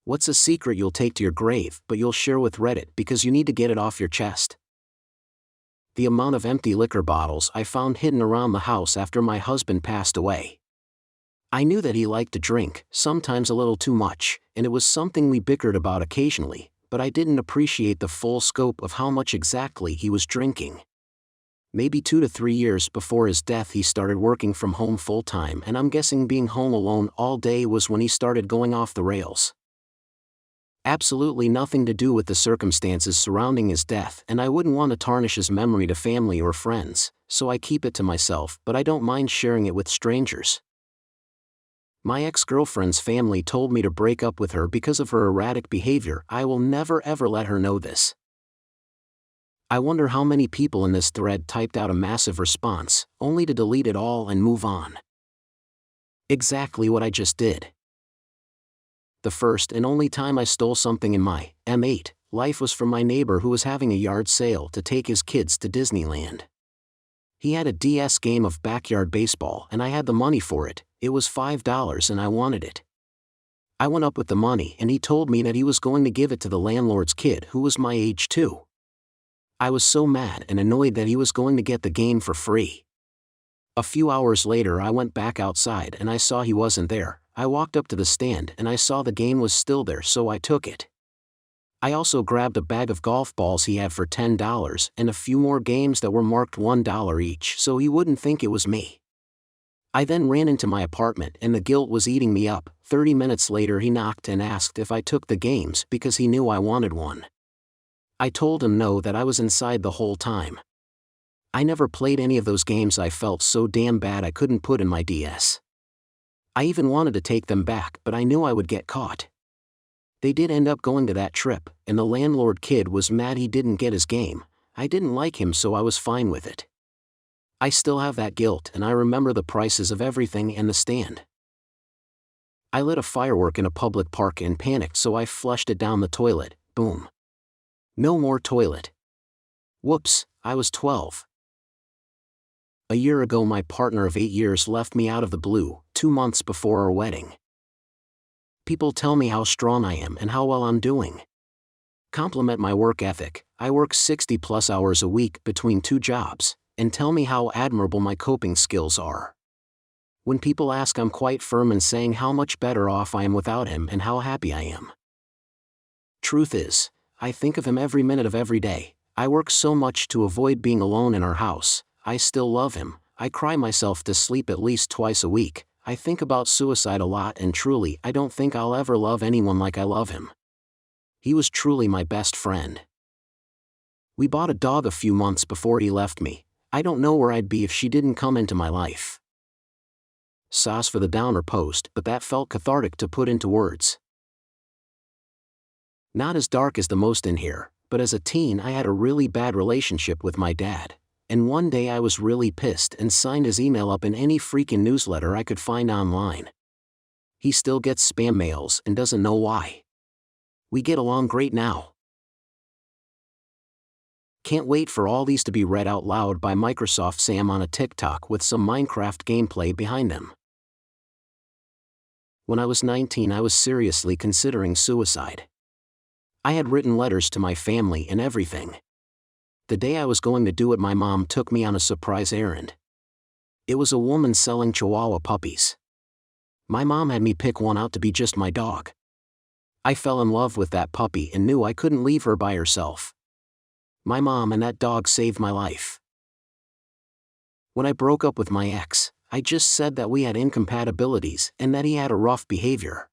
What's a secret you'll take to your grave but you'll share with Reddit because you need to get it off your chest? The amount of empty liquor bottles I found hidden around the house after my husband passed away. I knew that he liked to drink, sometimes a little too much, and it was something we bickered about occasionally, but I didn't appreciate the full scope of how much exactly he was drinking. Maybe 2 to 3 years before his death he started working from home full-time, and I'm guessing being home alone all day was when he started going off the rails. Absolutely nothing to do with the circumstances surrounding his death, and I wouldn't want to tarnish his memory to family or friends, so I keep it to myself, but I don't mind sharing it with strangers. My ex-girlfriend's family told me to break up with her because of her erratic behavior. I will never ever let her know this. I wonder how many people in this thread typed out a massive response, only to delete it all and move on. Exactly what I just did. The first and only time I stole something in my M8 life was from my neighbor who was having a yard sale to take his kids to Disneyland. He had a DS game of backyard baseball and I had the money for it. It was $5 and I wanted it. I went up with the money and he told me that he was going to give it to the landlord's kid who was my age too. I was so mad and annoyed that he was going to get the game for free. A few hours later I went back outside and I saw he wasn't there. I walked up to the stand and I saw the game was still there, so I took it. I also grabbed a bag of golf balls he had for $10 and a few more games that were marked $1 each so he wouldn't think it was me. I then ran into my apartment and the guilt was eating me up. 30 minutes later he knocked and asked if I took the games because he knew I wanted one. I told him no, that I was inside the whole time. I never played any of those games. I felt so damn bad I couldn't put in my DS. I even wanted to take them back, but I knew I would get caught. They did end up going to that trip, and the landlord kid was mad he didn't get his game. I didn't like him, so I was fine with it. I still have that guilt, and I remember the prices of everything and the stand. I lit a firework in a public park and panicked, so I flushed it down the toilet. Boom. No more toilet. Whoops, I was 12. A year ago my partner of 8 years left me out of the blue, 2 months before our wedding. People tell me how strong I am and how well I'm doing. Compliment my work ethic. I work 60+ hours a week between 2 jobs, and tell me how admirable my coping skills are. When people ask, I'm quite firm in saying how much better off I am without him and how happy I am. Truth is, I think of him every minute of every day. I work so much to avoid being alone in our house. I still love him. I cry myself to sleep at least twice a week. I think about suicide a lot, and truly, I don't think I'll ever love anyone like I love him. He was truly my best friend. We bought a dog a few months before he left me. I don't know where I'd be if she didn't come into my life. Sauce for the downer post, but that felt cathartic to put into words. Not as dark as the most in here, but as a teen I had a really bad relationship with my dad. And one day I was really pissed and signed his email up in any freaking newsletter I could find online. He still gets spam mails and doesn't know why. We get along great now. Can't wait for all these to be read out loud by Microsoft Sam on a TikTok with some Minecraft gameplay behind them. When I was 19 I was seriously considering suicide. I had written letters to my family and everything. The day I was going to do it my mom took me on a surprise errand. It was a woman selling Chihuahua puppies. My mom had me pick one out to be just my dog. I fell in love with that puppy and knew I couldn't leave her by herself. My mom and that dog saved my life. When I broke up with my ex, I just said that we had incompatibilities and that he had a rough behavior.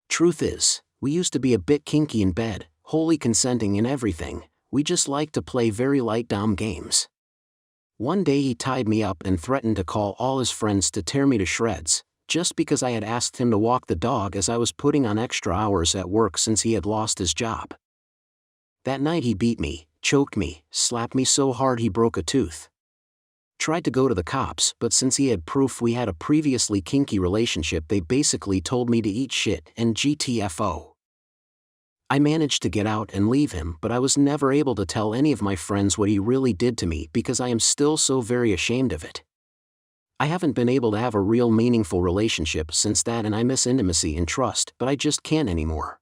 Truth is, we used to be a bit kinky in bed, wholly consenting in everything. We just liked to play very light dom games. One day he tied me up and threatened to call all his friends to tear me to shreds, just because I had asked him to walk the dog as I was putting on extra hours at work since he had lost his job. That night he beat me, choked me, slapped me so hard he broke a tooth. Tried to go to the cops, but since he had proof we had a previously kinky relationship they basically told me to eat shit and GTFO. I managed to get out and leave him, but I was never able to tell any of my friends what he really did to me because I am still so very ashamed of it. I haven't been able to have a real meaningful relationship since that, and I miss intimacy and trust, but I just can't anymore.